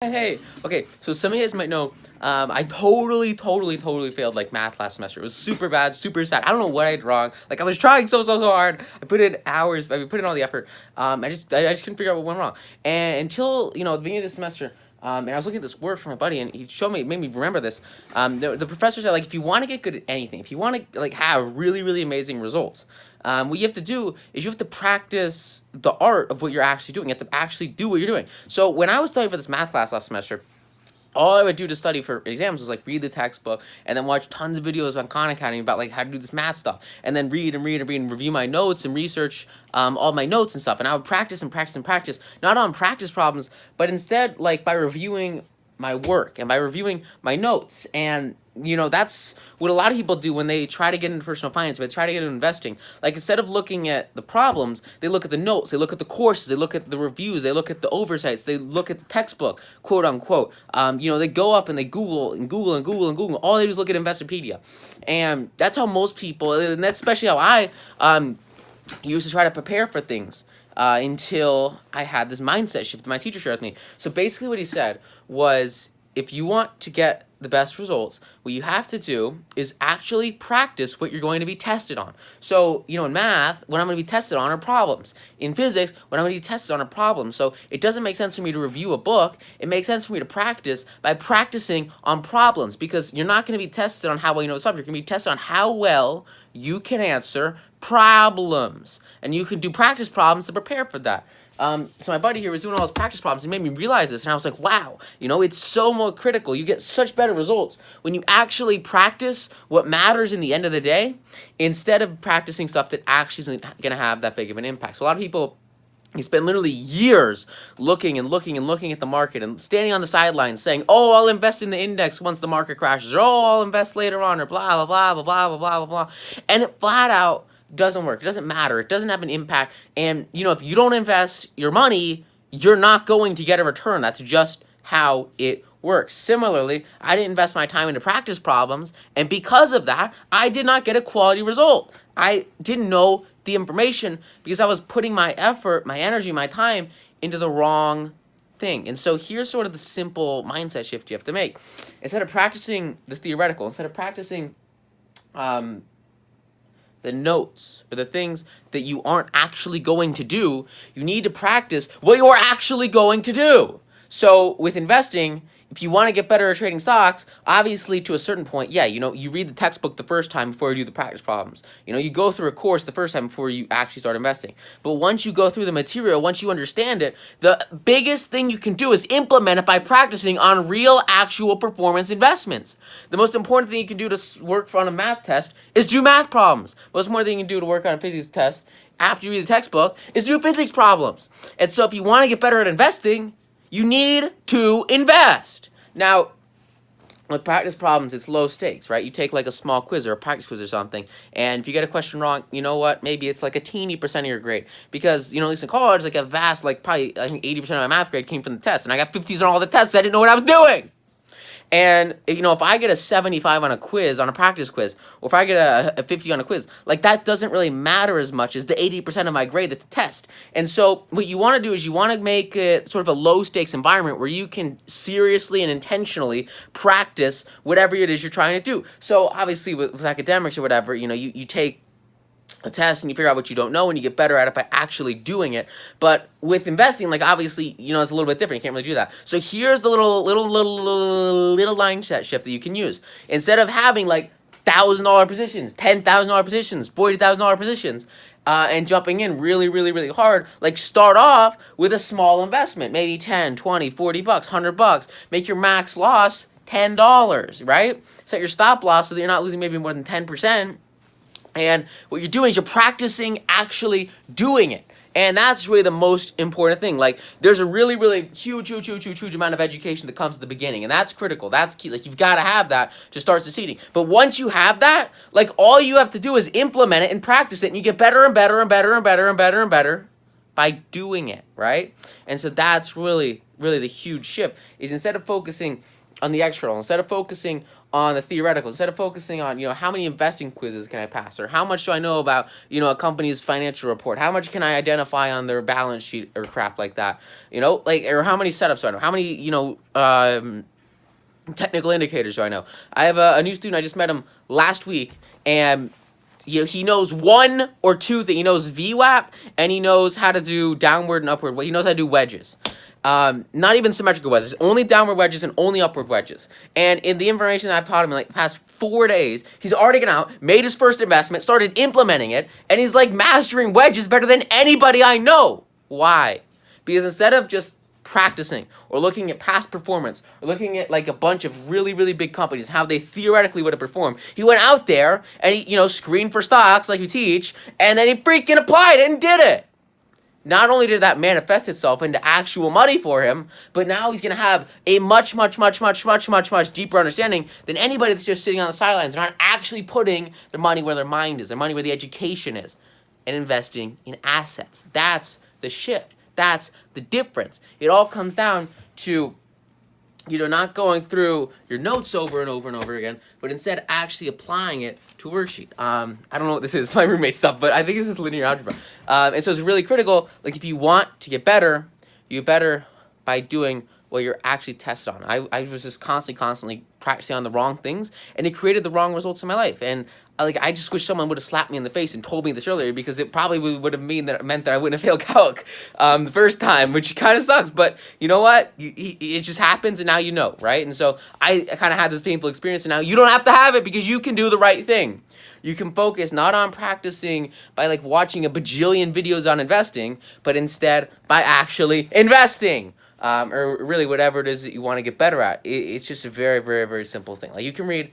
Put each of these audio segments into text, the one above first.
Hey, okay, so some of you guys might know, I totally failed like math last semester. It was super bad, super sad. I don't know what I did wrong. Like I was trying so hard. I put in hours, I put in all the effort. I just couldn't figure out what went wrong. And until the beginning of the semester, and I was looking at this work from my buddy, and he showed me, made me remember this. The professor said, like, if you want to get good at anything, if you want to like have really amazing results, what you have to do is you have to practice the art of what you're actually doing. You have to actually do what you're doing. So when I was studying for this math class last semester, all I would do to study for exams was like read the textbook and then watch tons of videos on Khan Academy about like how to do this math stuff, and then read and review my notes and research all my notes and stuff. And I would practice, not on practice problems, but instead like by reviewing my work and by reviewing my notes. And that's what a lot of people do when they try to get into personal finance, when they try to get into investing. Like, instead of looking at the problems, they look at the notes, they look at the courses, they look at the reviews, they look at the oversights, they look at the textbook, quote unquote. They go up and they Google. All they do is look at Investopedia. And that's how most people, and that's especially how I used to try to prepare for things. Until I had this mindset shift that my teacher shared with me. So basically what he said was, if you want to get the best results, what you have to do is actually practice what you're going to be tested on. So, in math, what I'm going to be tested on are problems. In physics, what I'm going to be tested on are problems. So it doesn't make sense for me to review a book. It makes sense for me to practice by practicing on problems, because you're not going to be tested on how well you know the subject. You're going to be tested on how well you can answer problems. And you can do practice problems to prepare for that. So my buddy here was doing all his practice problems. He made me realize this, and I was like, wow, it's so more critical. You get such better results when you actually practice what matters in the end of the day, instead of practicing stuff that actually isn't going to have that big of an impact. So a lot of people, he spent literally years looking at the market and standing on the sidelines saying, oh, I'll invest in the index once the market crashes, or oh, I'll invest later on, or blah, blah, blah, blah, blah, blah, blah, blah. And it flat out doesn't work. It doesn't matter. It doesn't have an impact. And, if you don't invest your money, you're not going to get a return. That's just how it works. Similarly, I didn't invest my time into practice problems, and because of that, I did not get a quality result. I didn't know the information because I was putting my effort, my energy, my time into the wrong thing. And so here's sort of the simple mindset shift you have to make. Instead of practicing the theoretical, instead of practicing the notes or the things that you aren't actually going to do, you need to practice what you're actually going to do. So with investing, if you want to get better at trading stocks, obviously to a certain point, you read the textbook the first time before you do the practice problems. You go through a course the first time before you actually start investing. But once you go through the material, once you understand it, the biggest thing you can do is implement it by practicing on real, actual performance investments. The most important thing you can do to work on a math test is do math problems. The most important thing you can do to work on a physics test after you read the textbook is do physics problems. And so if you want to get better at investing, you need to invest. Now, with practice problems, it's low stakes, right? You take like a small quiz or a practice quiz or something, and if you get a question wrong, you know what? Maybe it's like a teeny percent of your grade. Because, at least in college, like a vast, probably, I think 80% of my math grade came from the test, and I got 50s on all the tests. I didn't know what I was doing. And, if I get a 75 on a quiz, on a practice quiz, or if I get a 50 on a quiz, that doesn't really matter as much as the 80% of my grade that's the test. And so what you want to do is you want to make it sort of a low-stakes environment where you can seriously and intentionally practice whatever it is you're trying to do. So obviously with academics or whatever, you take a test and you figure out what you don't know and you get better at it by actually doing it. But with investing, obviously, it's a little bit different. You can't really do that. So here's the little mindset shift that you can use. Instead of having $1,000 positions, $10,000 positions, $40,000 positions, and jumping in really hard, start off with a small investment, maybe 10, 20, 40 bucks, $100. Make your max loss $10, right? Set your stop loss so that you're not losing maybe more than 10%. And what you're doing is you're practicing actually doing it. And that's really the most important thing. There's a really huge amount of education that comes at the beginning. And that's critical. That's key. You've got to have that to start succeeding. But once you have that, all you have to do is implement it and practice it. And you get better and better. by doing it, right? And so that's really, really the huge shift, is instead of focusing on the external, instead of focusing on the theoretical, instead of focusing on, how many investing quizzes can I pass, or how much do I know about, a company's financial report, how much can I identify on their balance sheet or crap like that, or how many setups do I know, how many, technical indicators do I know. I have a new student, I just met him last week, and he knows one or two things. He knows VWAP, and he knows how to do downward and upward. He knows how to do wedges. Not even symmetrical wedges, only downward wedges and only upward wedges. And in the information that I've taught him in like the past 4 days, he's already gone out, made his first investment, started implementing it, and he's like mastering wedges better than anybody I know. Why? Because instead of just practicing or looking at past performance or looking at like a bunch of really, really big companies, how they theoretically would have performed, he went out there and he, screened for stocks like you teach, and then he freaking applied it and did it. Not only did that manifest itself into actual money for him, but now he's going to have a much, much, much, much, much, much, much deeper understanding than anybody that's just sitting on the sidelines and aren't actually putting their money where their mind is, their money where the education is, and investing in assets. That's the shift. That's the difference. It all comes down to, not going through your notes over and over and over again, but instead actually applying it to a worksheet. I don't know what this is, my roommate stuff, but I think this is linear algebra. And so it's really critical, like if you want to get better, you better by doing what you're actually tested on. I was just constantly practicing on the wrong things, and it created the wrong results in my life. And I just wish someone would have slapped me in the face and told me this earlier, because it probably would have meant that I wouldn't have failed calc the first time, which kind of sucks. But you know what? It just happens, and now you know, right? And so I kind of had this painful experience, and now you don't have to have it, because you can do the right thing. You can focus not on practicing by like watching a bajillion videos on investing, but instead by actually investing. Or really whatever it is that you want to get better at. It's just a very, very, very simple thing. Like you can read,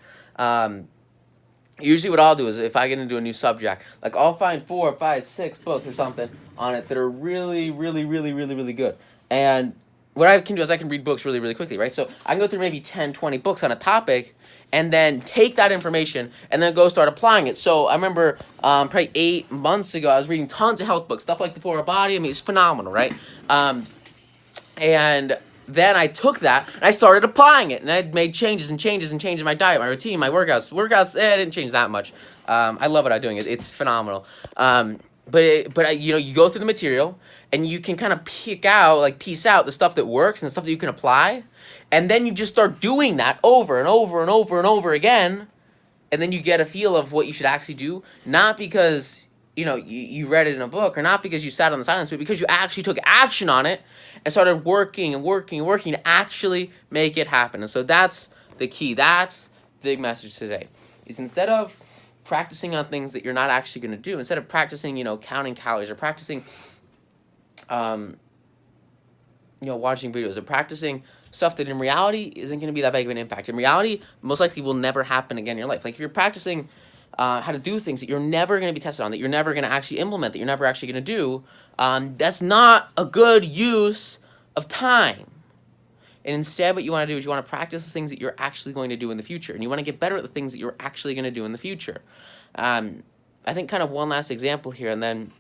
usually what I'll do is if I get into a new subject, like I'll find 4, 5, 6 books or something on it that are really, really, really, really, really good. And what I can do is I can read books really, really quickly, right? So I can go through maybe 10, 20 books on a topic and then take that information and then go start applying it. So I remember probably 8 months ago, I was reading tons of health books, stuff like The 4 Hour Body. I mean, it's phenomenal, right? And then I took that and I started applying it, and I made changes in my diet, my routine, my workouts. I didn't change that much. I love what I'm doing. It's phenomenal. But you go through the material and you can kind of piece out the stuff that works and the stuff that you can apply, and then you just start doing that over and over and over and over again, and then you get a feel of what you should actually do, not because you read it in a book, or not because you sat on the silence, but because you actually took action on it and started working to actually make it happen. And so that's the key. That's the big message today. Is instead of practicing on things that you're not actually going to do, instead of practicing, counting calories, or practicing, watching videos, or practicing stuff that in reality isn't going to be that big of an impact. In reality, most likely will never happen again in your life. Like if you're practicing how to do things that you're never going to be tested on, that you're never going to actually implement, that you're never actually going to do, that's not a good use of time. And instead what you want to do is you want to practice the things that you're actually going to do in the future, and you want to get better at the things that you're actually going to do in the future. I think kind of one last example here, and then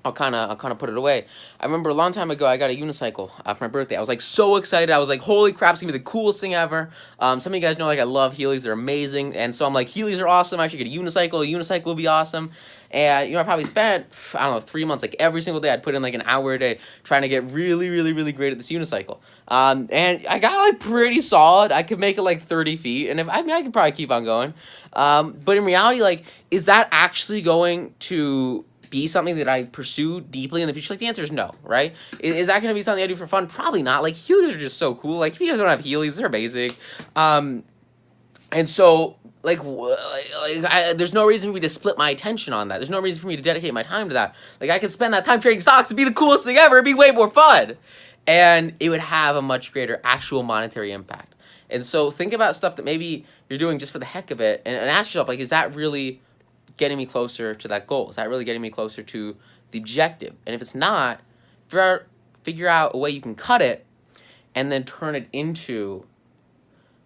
I'll kind of put it away. I remember a long time ago, I got a unicycle for my birthday. I was like so excited. I was like, holy crap, it's gonna be the coolest thing ever. Some of you guys know like I love Heelys. They're amazing. And so I'm like, Heelys are awesome. I should get a unicycle. A unicycle will be awesome. And I probably spent, 3 months, like every single day I'd put in like an hour a day trying to get really, really, really great at this unicycle. And I got like pretty solid. I could make it like 30 feet. And I could probably keep on going. But in reality, like, is that actually going to be something that I pursue deeply in the future? Like, the answer is no, right? Is that going to be something I do for fun? Probably not. Like, Heelys are just so cool. Like, if you guys don't have Heelys, they're basic. And so, there's no reason for me to split my attention on that. There's no reason for me to dedicate my time to that. Like, I could spend that time trading stocks. It'd be the coolest thing ever. It'd be way more fun. And it would have a much greater actual monetary impact. And so, think about stuff that maybe you're doing just for the heck of it, and ask yourself, like, is that really getting me closer to that goal? Is that really getting me closer to the objective? And if it's not, figure out a way you can cut it and then turn it into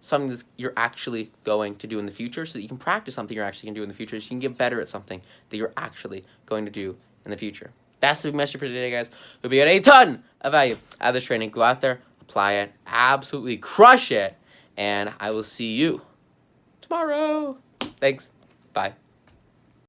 something that you're actually going to do in the future, so that you can practice something you're actually going to do in the future, so you can get better at something that you're actually going to do in the future. That's the big message for today, guys. Hope you get a ton of value out of this training. Go out there, apply it, absolutely crush it, and I will see you tomorrow. Thanks. Bye.